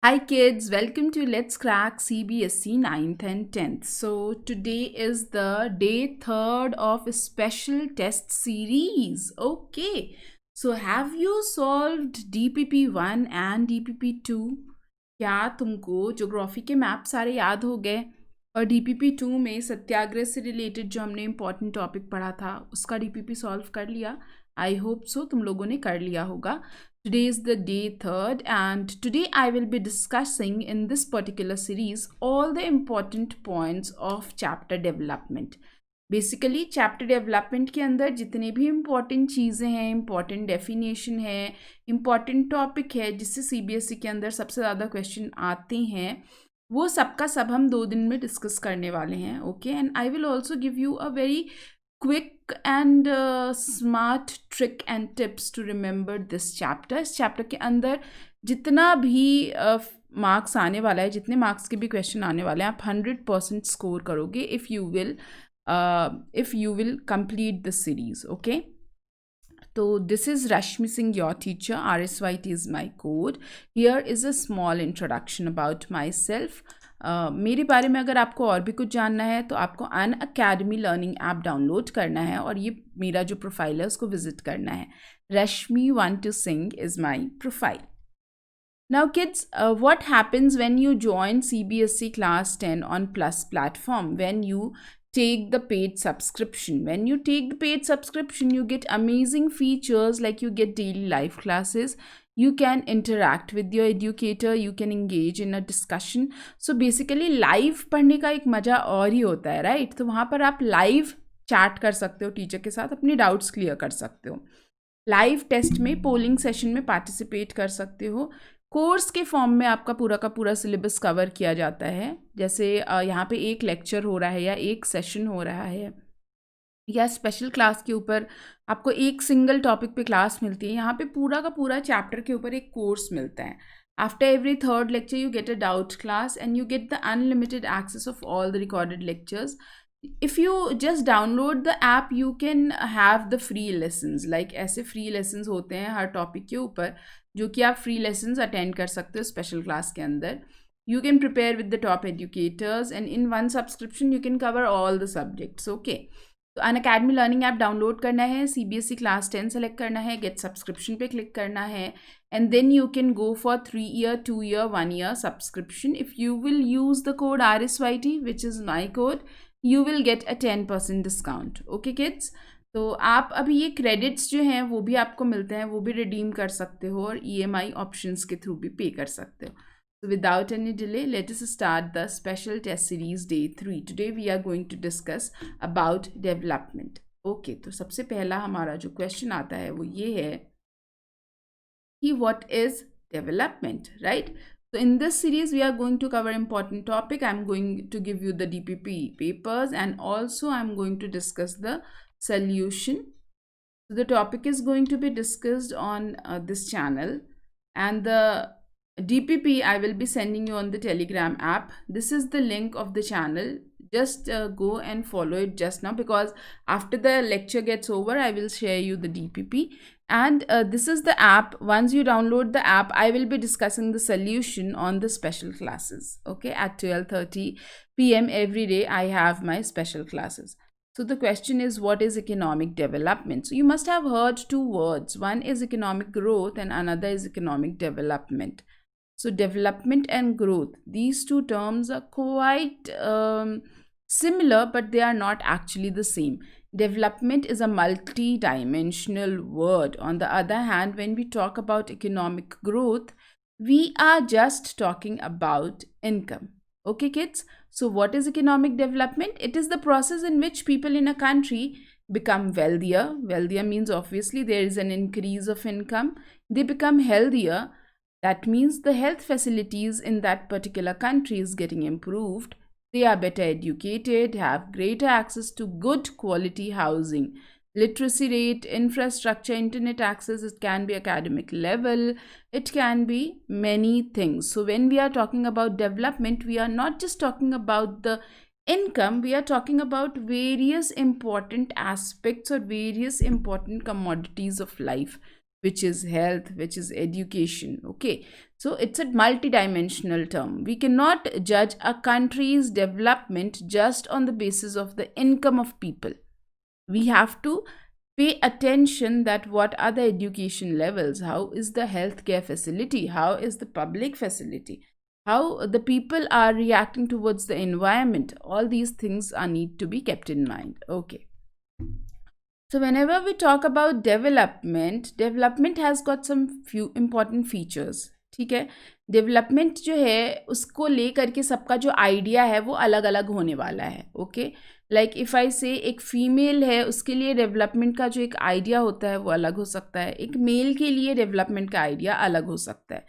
Hi kids, welcome to Let's Crack CBSE 9th and 10th. So today is the day 3rd of a special test series. Okay. So have you solved DPP 1 and DPP 2? क्या तुमको geography के map सारे याद हो गए? और DPP 2 में सत्याग्रह से रिलेटेड जो हमने इम्पॉर्टेंट टॉपिक पढ़ा था उसका DPP सॉल्व कर लिया? आई होप सो तुम लोगों ने कर लिया होगा. Today is the day 3rd, and today I will be discussing in this particular series all the important points of chapter development. Basically chapter development के अंदर जितने भी इम्पॉर्टेंट चीज़ें हैं, इम्पॉर्टेंट डेफिनेशन है, इम्पॉर्टेंट टॉपिक है जिससे सीबीएसई के अंदर सबसे ज़्यादा क्वेश्चन आते हैं, वो सबका सब हम 2 दिन में डिस्कस करने वाले हैं. Okay, and I will also give you a very quick and smart trick and tips to remember this chapter. इस चैप्टर के अंदर जितना भी मार्क्स आने वाला है, जितने मार्क्स के भी क्वेश्चन आने वाले हैं, आप 100% स्कोर करोगे if you will complete this series. Okay, तो this is Rashmi Singh, your teacher. RSYT is my code. Here is a small introduction about myself. मेरे बारे में अगर आपको और भी कुछ जानना है तो आपको अन अकेडमी लर्निंग ऐप डाउनलोड करना है और ये मेरा जो प्रोफाइल है उसको विजिट करना है. रश्मि 1 to Singh is my profile. Now kids, what happens when you join CBSE class 10 on Plus platform? When you take the paid subscription. When you take the paid subscription, you get amazing features like you get daily live classes. You can interact with your educator. You can engage in a discussion. So basically live पढ़ने का एक मज़ा और ही होता है, right? तो वहाँ पर आप live चैट कर सकते हो टीचर के साथ, अपनी डाउट्स क्लियर कर सकते हो. लाइव टेस्ट में पोलिंग सेशन में पार्टिसिपेट कर सकते हो. कोर्स के फॉर्म में आपका पूरा का पूरा सिलेबस कवर किया जाता है. जैसे यहाँ पे एक लेक्चर हो रहा है या एक सेशन हो रहा है या स्पेशल क्लास के ऊपर आपको एक सिंगल टॉपिक पे क्लास मिलती है, यहाँ पे पूरा का पूरा चैप्टर के ऊपर एक कोर्स मिलता है. After every third lecture you get a doubt class and you get the unlimited access of all the recorded lectures. If you just download the app, you can have the free lessons. Like ऐसे free lessons होते हैं हर topic के ऊपर जो कि आप free lessons attend कर सकते हो special class के अंदर. You can prepare with the top educators and in one subscription you can cover all the subjects. Okay. तो अन अकेडमी लर्निंग ऐप डाउनलोड करना है, CBSE क्लास 10 सेलेक्ट करना है, गेट सब्सक्रिप्शन पे क्लिक करना है, and then you can go for 3 year, 2 year, 1 year subscription. If you will use the code RSYT which is my code, you will get a 10% discount. Okay kids, तो आप अभी ये credits जो हैं वो भी आपको मिलते हैं, वो भी रिडीम कर सकते हो और EMI ऑप्शंस के थ्रू भी पे कर सकते हो. So without any delay, let us start the special test series day 3. Today we are going to discuss about development. Okay, तो सबसे पहला हमारा जो क्वेश्चन आता है वो ये है कि what is development, right? So in this series, we are going to cover important topic. I'm going to give you the DPP papers and also I'm going to discuss the solution. So the topic is going to be discussed on this channel, and the DPP I will be sending you on the Telegram app. This is the link of the channel. Just go and follow it just now, because after the lecture gets over, I will share you the DPP. And this is the app. Once you download the app, I will be discussing the solution on the special classes. Okay, at 12:30 p.m. every day, I have my special classes. So the question is, what is economic development? So you must have heard two words. One is economic growth and another is economic development. So development and growth, these two terms are quite similar, but they are not actually the same. Development is a multi-dimensional word. On the other hand, when we talk about economic growth, we are just talking about income. Okay, kids? So what is economic development? It is the process in which people in a country become wealthier. Wealthier means obviously there is an increase of income. They become healthier. That means the health facilities in that particular country is getting improved. They are better educated, have greater access to good quality housing, literacy rate, infrastructure, internet access. It can be academic level, it can be many things. So when we are talking about development, we are not just talking about the income, we are talking about various important aspects or various important commodities of life. which is health, which is education. Okay, so it's a multidimensional term. We cannot judge a country's development just on the basis of the income of people. We have to pay attention that what are the education levels, how is the healthcare facility, how is the public facility, how the people are reacting towards the environment. All these things are need to be kept in mind. Okay, so whenever we talk about development has got some few important features. ठीक है, development जो है उसको लेकर के सबका जो idea है वो अलग अलग होने वाला है. ओके, लाइक इफ़ आई से एक फीमेल है उसके लिए डेवलपमेंट का जो एक आइडिया होता है वो अलग हो सकता है, एक मेल के लिए डेवलपमेंट का आइडिया अलग हो सकता है.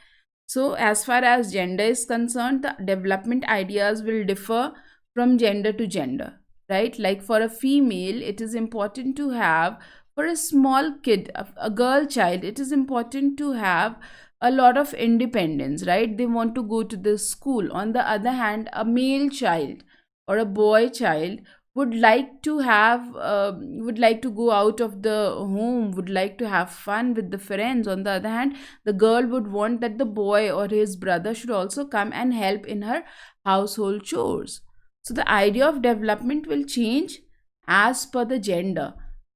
So as far as gender is concerned, the development ideas will differ from gender to gender, right? Like for a female, it is important to have, for a small kid, a girl child, it is important to have a lot of independence, right? They want to go to the school. On the other hand, a male child or a boy child would like to have would like to go out of the home, would like to have fun with the friends. On the other hand, the girl would want that the boy or his brother should also come and help in her household chores. So the idea of development will change as per the gender,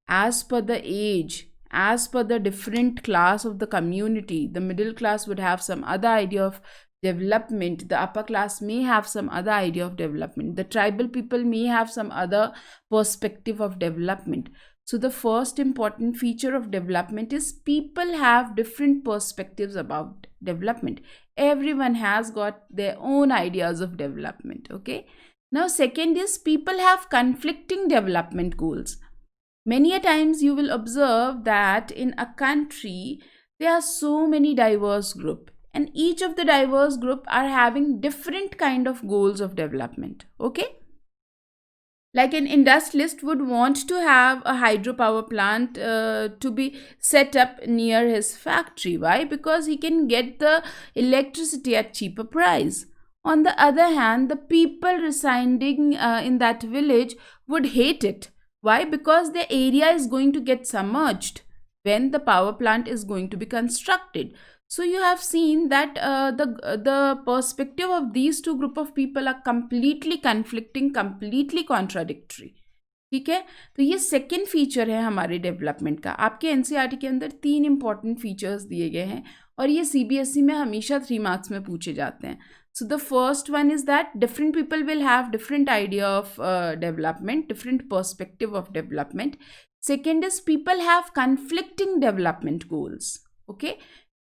as per the age, as per the different class of the community. The middle class would have some other idea of development. The upper class may have some other idea of development. The tribal people may have some other perspective of development. So the first important feature of development is people have different perspectives about development. Everyone has got their own ideas of development. Okay. Now, second is people have conflicting development goals. Many a times you will observe that in a country, there are so many diverse groups, and each of the diverse group are having different kind of goals of development. Okay? Like an industrialist would want to have a hydropower plant to be set up near his factory. Why? Because he can get the electricity at cheaper price. On the other hand, the people residing in that village would hate it. Why? Because their area is going to get submerged when the power plant is going to be constructed. So you have seen that the perspective of these two group of people are completely conflicting, completely contradictory. ठीक है, तो ये second feature है हमारे development का. आपके NCERT के अंदर 3 इंपॉर्टेंट फीचर्स दिए गए हैं और ये सीबीएसई में हमेशा 3 मार्क्स में पूछे जाते हैं. So the first one is that different people will have different idea of development, different perspective of development. Second is people have conflicting development goals. Okay?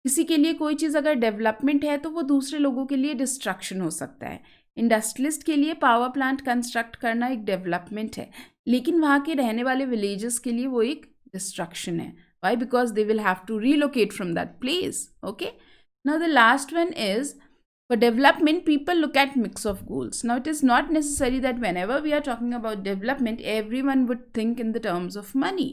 किसी के लिए कोई चीज़ अगर डेवलपमेंट है तो वो दूसरे लोगों के लिए डिस्ट्रक्शन हो सकता है. इंडस्ट्रियलिस्ट के लिए पावर प्लांट कंस्ट्रक्ट करना एक डेवलपमेंट है, लेकिन वहाँ के रहने वाले विलेजेस के लिए वो एक डिस्ट्रक्शन है. Why? Because they will have to relocate from that place. Okay? Now the last one is, for development, people look at mix of goals. Now, it is not necessary that whenever we are talking about development, everyone would think in the terms of money.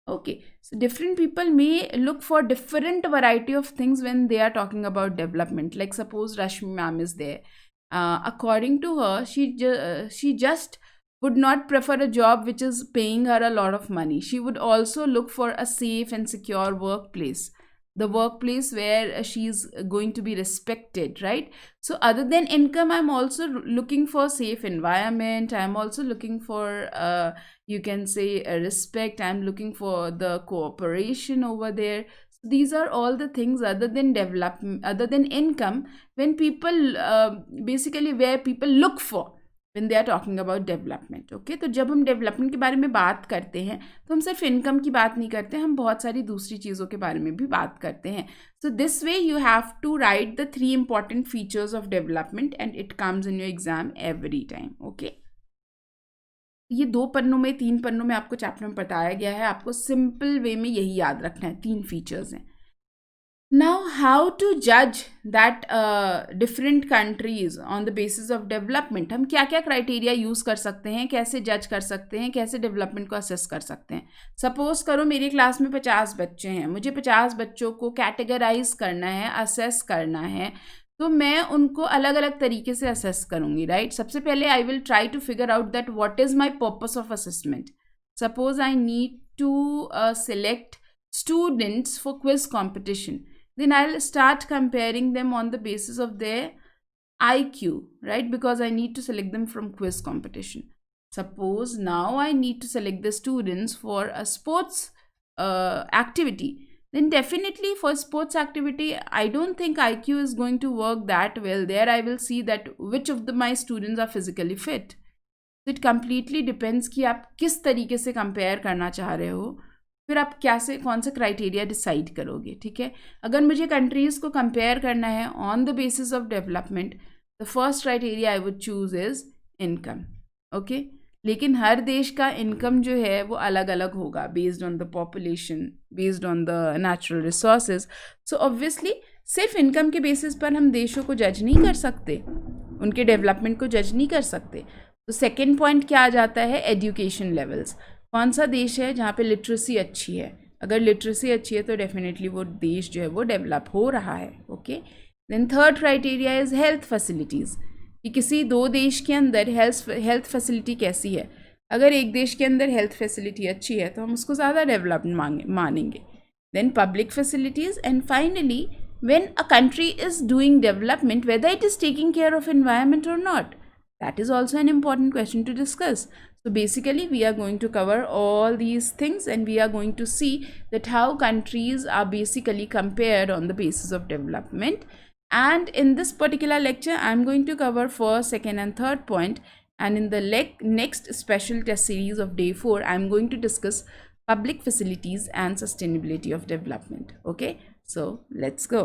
Okay, so different people may look for different variety of things when they are talking about development. Like suppose Rashmi ma'am is there. According to her, she just would not prefer a job which is paying her a lot of money. She would also look for a safe and secure workplace. The workplace where she is going to be respected, right? So other than income, I'm also looking for safe environment. I'm also looking for, you can say, respect. I'm looking for the cooperation over there. So these are all the things other than development, other than income, when people, basically where people look for when they are talking about development. Okay, तो जब हम development के बारे में बात करते हैं तो हम सिर्फ इनकम की बात नहीं करते, हम बहुत सारी दूसरी चीज़ों के बारे में भी बात करते हैं. So this way you have to write the 3 important features of development and it comes in your exam every time. Okay, ये 2 पन्नों में 3 पन्नों में आपको चैप्टर में बताया गया है. आपको सिंपल वे में यही याद रखना है, 3 फीचर्स हैं. Now, how to judge that different countries on the basis of development? हम क्या क्या क्राइटेरिया यूज़ कर सकते हैं, कैसे जज कर सकते हैं, कैसे डेवलपमेंट को असेस कर सकते हैं. सपोज करो मेरी क्लास में 50 बच्चे हैं, मुझे 50 बच्चों को कैटेगराइज करना है, असेस करना है, तो मैं उनको अलग अलग तरीके से असेस करूँगी, राइट. सबसे पहले I will try to figure out that what is my purpose of assessment. Suppose I need to select students for quiz competition, then I'll start comparing them on the basis of their IQ, right? Because I need to select them from quiz competition. Suppose now I need to select the students for a sports activity. Then definitely for sports activity, I don't think IQ is going to work that well. There I will see that which of my students are physically fit. It completely depends कि आप किस तरीके से compare करना चाह रहे हो, फिर आप कैसे कौन सा क्राइटेरिया डिसाइड करोगे. ठीक है, अगर मुझे कंट्रीज़ को कंपेयर करना है on the basis of development, the first criteria I would choose is income. Okay, लेकिन हर देश का इनकम जो है वो अलग अलग होगा based on the population, based on the natural resources. So obviously सिर्फ इनकम के बेसिस पर हम देशों को जज नहीं कर सकते, उनके डेवलपमेंट को जज नहीं कर सकते. तो सेकेंड पॉइंट क्या आ जाता है, एजुकेशन लेवल्स. कौन सा देश है जहाँ पे लिटरेसी अच्छी है. अगर लिटरेसी अच्छी है तो डेफिनेटली वो देश जो है वो डेवलप हो रहा है. Okay, then third criteria is health facilities, कि किसी दो देश के अंदर हेल्थ फैसिलिटी कैसी है. अगर एक देश के अंदर हेल्थ फैसिलिटी अच्छी है तो हम उसको ज़्यादा डेवलप्ड मानेंगे. Then public facilities, and finally when a country is doing development, whether it is taking care of environment और not. That is also an important question to discuss. So basically we are going to cover all these things, and we are going to see that how countries are basically compared on the basis of development. And in this particular lecture I am going to cover first, second and third point, and in the next special test series of day 4 I am going to discuss public facilities and sustainability of development. Okay, so let's go.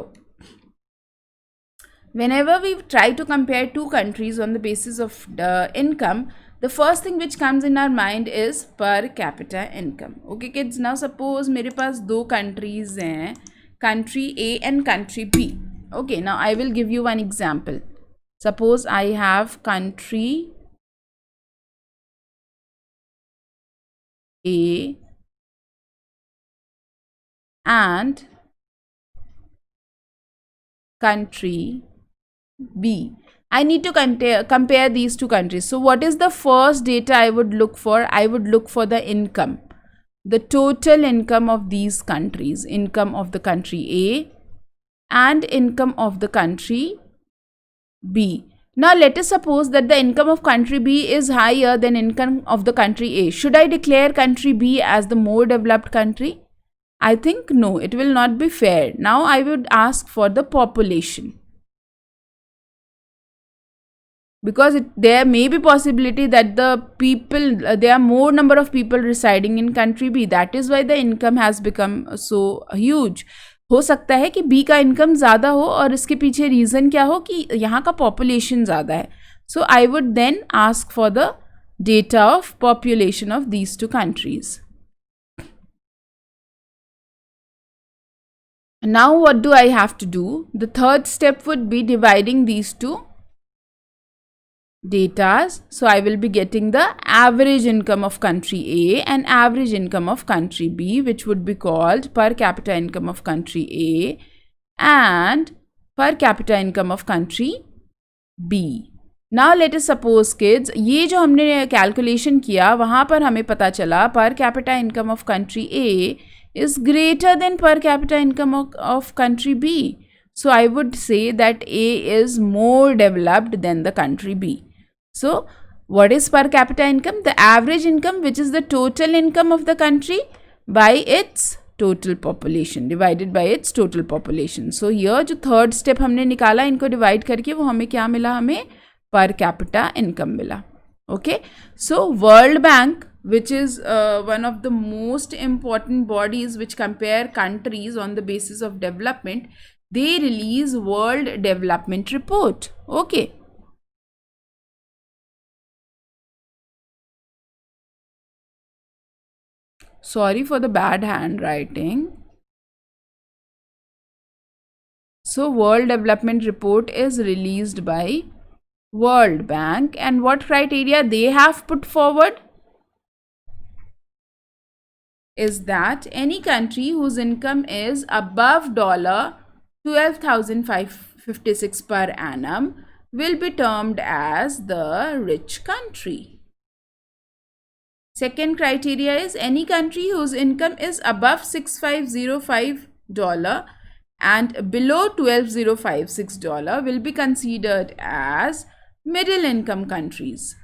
Whenever we try to compare two countries on the basis of the income, the first thing which comes in our mind is per capita income. Okay kids, now suppose मेरे पास दो countries हैं, country A and country B. Okay, now I will give you one example. Suppose I have country A and country B. I need to compare these two countries. So what is the first data I would look for? I would look for the income, the total income of these countries, income of the country A and income of the country B. Now let us suppose that the income of country B is higher than income of the country A. Should I declare country B as the more developed country? I think no, it will not be fair. Now I would ask for the population, because there may be possibility that the people, there are more number of people residing in country B. That is why the income has become so huge. हो सकता है कि B का income ज़्यादा हो और इसके पीछे रीज़न क्या हो कि यहाँ का पॉपुलेशन ज़्यादा है. So I would then ask for the data of population of these two countries. Now what do I have to do? The third step would be dividing these two datas. So I will be getting the average income of country A and average income of country B, which would be called per capita income of country A and per capita income of country B. Now let us suppose kids, ये जो हमने calculation किया वहाँ पर हमें पता चला per capita income of country A is greater than per capita income of country B. So I would say that A is more developed than the country B. So what is per capita income? The average income, which is the total income of the country by its total population, divided by its total population. So here जो third step हमने निकाला, इनको divide करके वो हमें क्या मिला, हमें per capita income मिला. Okay, so World Bank, which is one of the most important bodies which compare countries on the basis of development, they release World Development Report. Okay. Sorry for the bad handwriting. So World Development Report is released by World Bank, and what criteria they have put forward is that any country whose income is above $12,556 per annum will be termed as the rich country. Second criteria is any country whose income is above $6505 and below $12056 will be considered as middle income countries.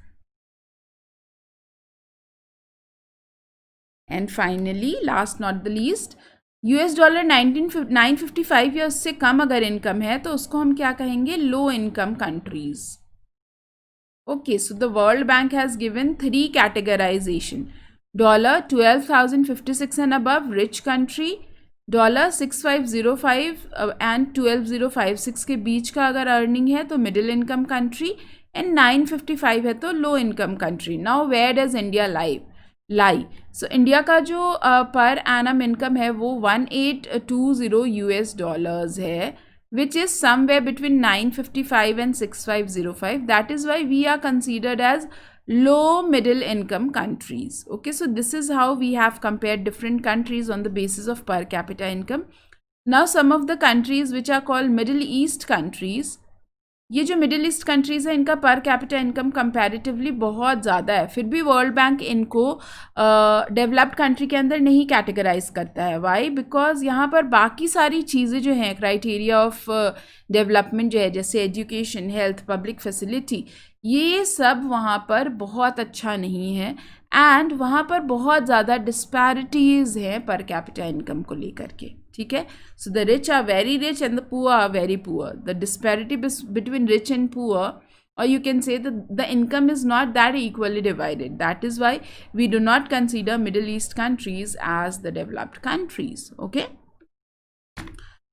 And finally, last not the least, $955 या उससे कम अगर income है तो उसको हम क्या कहेंगे? Low income countries. Okay, so the World Bank has given 3 categorization. $12,056 and above, rich country. $6505 and 12056 के बीच का अगर अर्निंग है तो मिडिल इनकम कंट्री, एंड 955 है तो low income country. Now where does India lie? So India का जो per annum income है वो $1820 है, which is somewhere between 955 and 6505. That is why we are considered as low middle income countries. Okay, so this is how we have compared different countries on the basis of per capita income. Now some of the countries which are called Middle East countries, ये जो middle east countries है इनका per capita income comparatively बहुत ज़्यादा है, फिर भी world bank इनको डेवलप्ड कंट्री के अंदर नहीं कैटेगराइज करता है. वाई? बिकॉज यहाँ पर बाकी सारी चीज़ें जो हैं, क्राइटेरिया ऑफ डेवलपमेंट जो है, जैसे एजुकेशन, हेल्थ, पब्लिक फैसिलिटी, ये सब वहाँ पर बहुत अच्छा नहीं है, एंड वहाँ पर बहुत ज़्यादा डिस्पैरिटीज़ हैं पर कैपिटा इनकम को लेकर के. ठीक है, so the rich are very rich and the poor are very poor. The disparity between rich and poor, or you can say that the income is not that equally divided. That is why we do not consider Middle East countries as the developed countries. Okay,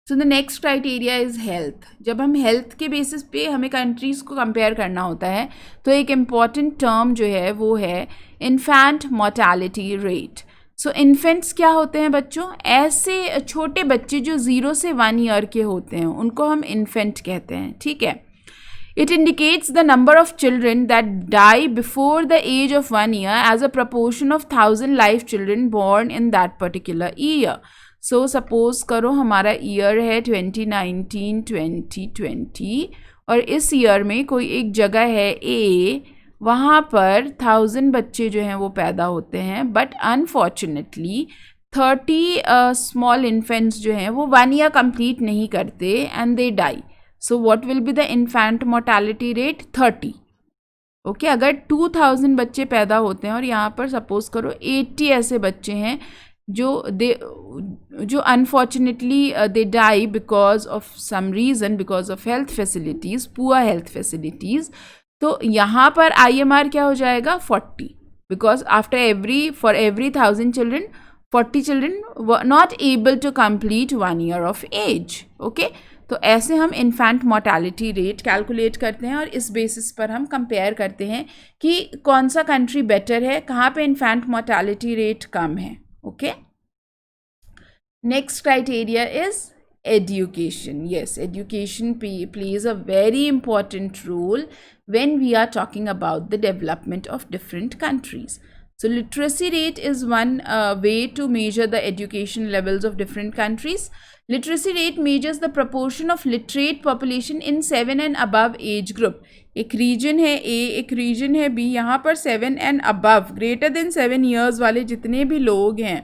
so the next criteria is health. जब हम health के basis पे हमें countries को compare करना होता है तो एक important term जो है वो है infant mortality rate. सो इन्फेंट्स क्या होते हैं बच्चों? ऐसे छोटे बच्चे जो 0 से 1 ईयर के होते हैं उनको हम इन्फेंट कहते हैं. ठीक है, it indicates the number of children that die before the age of 1 year as a proportion of 1000 life children born in that particular year. So suppose करो हमारा ईयर है 2019-2020 और इस ईयर में कोई एक जगह है ए, वहाँ पर 1000 बच्चे जो हैं वो पैदा होते हैं, बट अनफॉर्चुनेटली 30 स्मॉल इन्फेंट्स जो हैं वो 1 ईयर कंप्लीट नहीं करते and they die. So what will be the infant mortality rate? 30. Okay, अगर 2000 बच्चे पैदा होते हैं और यहाँ पर सपोज करो 80 ऐसे बच्चे हैं जो unfortunately they die because of some reason, because of health facilities, poor health facilities, तो यहाँ पर IMR क्या हो जाएगा? 40. Because for every 1000 children 40 children not able to complete 1 year of age. Okay, तो ऐसे हम इन्फेंट मोर्टेलिटी रेट कैलकुलेट करते हैं और इस बेसिस पर हम कंपेयर करते हैं कि कौन सा कंट्री बेटर है, कहाँ पे इन्फेंट मोर्टेलिटी रेट कम है. Okay, next criteria is education. Yes, education plays a very important role when we are talking about the development of different countries. So literacy rate is one way to measure the education levels of different countries. Literacy rate measures the proportion of literate population in 7 and above age group. एक reason है A, एक reason है B. यहाँ पर 7 and above, greater than 7 years वाले जितने भी लोग हैं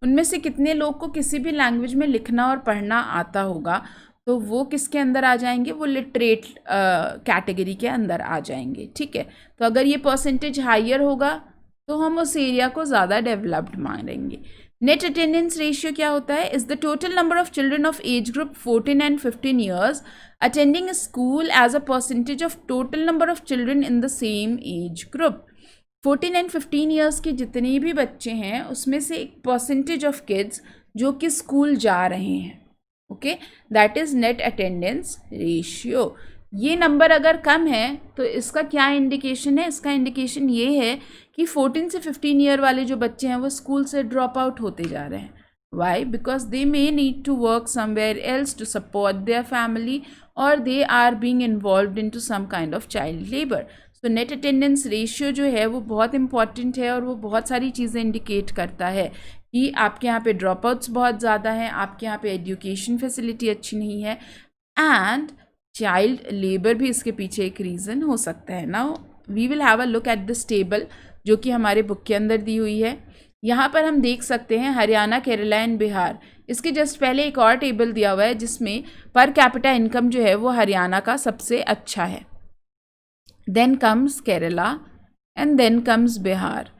उनमें से कितने लोग को किसी भी लैंग्वेज में लिखना और पढ़ना आता होगा, तो वो किसके अंदर आ जाएंगे? वो लिटरेट कैटेगरी के अंदर आ जाएंगे. ठीक है, तो अगर ये परसेंटेज हायर होगा तो हम उस एरिया को ज़्यादा डेवलप्ड मानेंगे. नेट अटेंडेंस रेशियो क्या होता है? Is the total number of children of age group 14 and 15 years attending school as a percentage of total number of children in the same age group. 14 and 15 years के जितने भी बच्चे हैं उसमें से एक परसेंटेज ऑफ किड्स जो कि स्कूल जा रहे हैं. Okay, that is net attendance ratio. ये नंबर अगर कम है तो इसका क्या इंडिकेशन है? इसका इंडिकेशन ये है कि 14 से 15 ईयर वाले जो बच्चे हैं वो स्कूल से ड्रॉप आउट होते जा रहे हैं. Why? Because they may need to work somewhere else to support their family और they are being involved into some kind of child labour. तो नेट अटेंडेंस रेशियो जो है वो बहुत इंपॉर्टेंट है और वो बहुत सारी चीज़ें इंडिकेट करता है कि आपके यहाँ पे ड्रॉप आउट्स बहुत ज़्यादा हैं, आपके यहाँ पे एजुकेशन फैसिलिटी अच्छी नहीं है, एंड चाइल्ड लेबर भी इसके पीछे एक रीज़न हो सकता है. Now we will have a look at this table. जो कि हमारे बुक के अंदर दी हुई है। यहाँ पर हम देख सकते हैं हरियाणा, केरला एंड बिहार। इसके जस्ट पहले एक और टेबल दिया हुआ है जिसमें पर कैपिटा इनकम जो है वो हरियाणा का सबसे अच्छा है, then comes Kerala and then comes Bihar.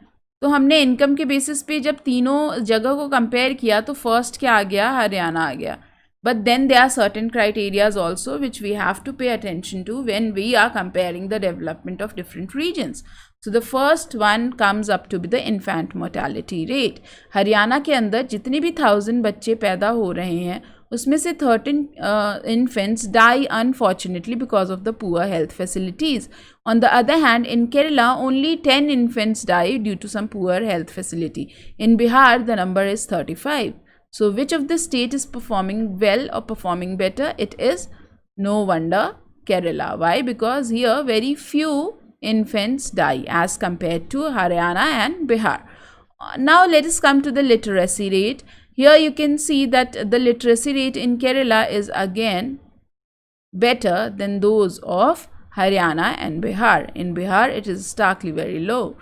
तो हमने इनकम के बेसिस पे जब तीनों जगह को कंपेयर किया तो फर्स्ट क्या आ गया, हरियाणा आ गया। But then there are certain criterias also which we have to pay attention to when we are comparing the development of different regions. So the first one comes up to be the infant mortality rate. Haryana के अंदर जितने भी 1000 बच्चे पैदा हो रहे हैं उसमें से 13 infants die unfortunately because of the poor health facilities. On the other hand, in Kerala, only 10 infants die due to some poor health facility. In Bihar, the number is 35. So which of the state is performing well or performing better? It is no wonder Kerala. Why? Because here very few infants die as compared to Haryana and Bihar. Now let us come to the literacy rate. Here you can see that the literacy rate in Kerala is again better than those of Haryana and Bihar. In Bihar, it is starkly very low.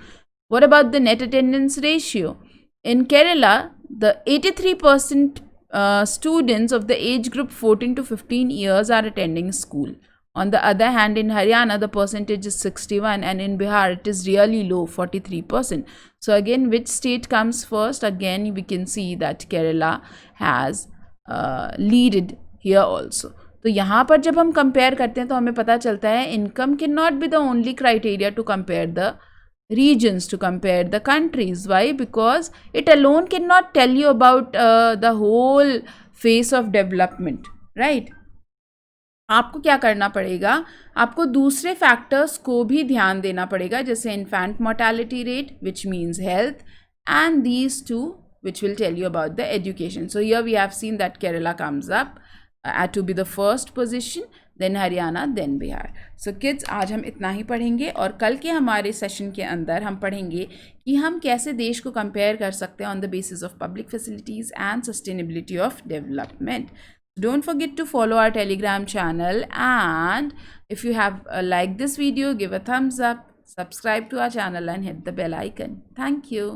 What about the net attendance ratio? In Kerala, the 83% students of the age group 14 to 15 years are attending school. On the other hand, in Haryana, the percentage is 61 and in Bihar, it is really low, 43%. So again, which state comes first? Again, we can see that Kerala has leaded here also. तो यहाँ पर जब हम compare करते हैं तो हमें पता चलता है income can not be the only criteria to compare the regions, to compare the countries. Why? Because it alone cannot tell you about the whole phase of development, right? आपको क्या करना पड़ेगा, आपको दूसरे फैक्टर्स को भी ध्यान देना पड़ेगा, जैसे infant mortality rate which means health, and these two which will tell you about the education. So here we have seen that Kerala comes up to be the first position, then Haryana, then Bihar. So kids, आज हम इतना ही पढ़ेंगे और कल के हमारे session के अंदर हम पढ़ेंगे कि हम कैसे देश को कंपेयर कर सकते हैं on the basis of public facilities and sustainability of development. Don't forget to follow our Telegram channel, and if you have liked this video, give a thumbs up, subscribe to our channel and hit the bell icon. Thank you.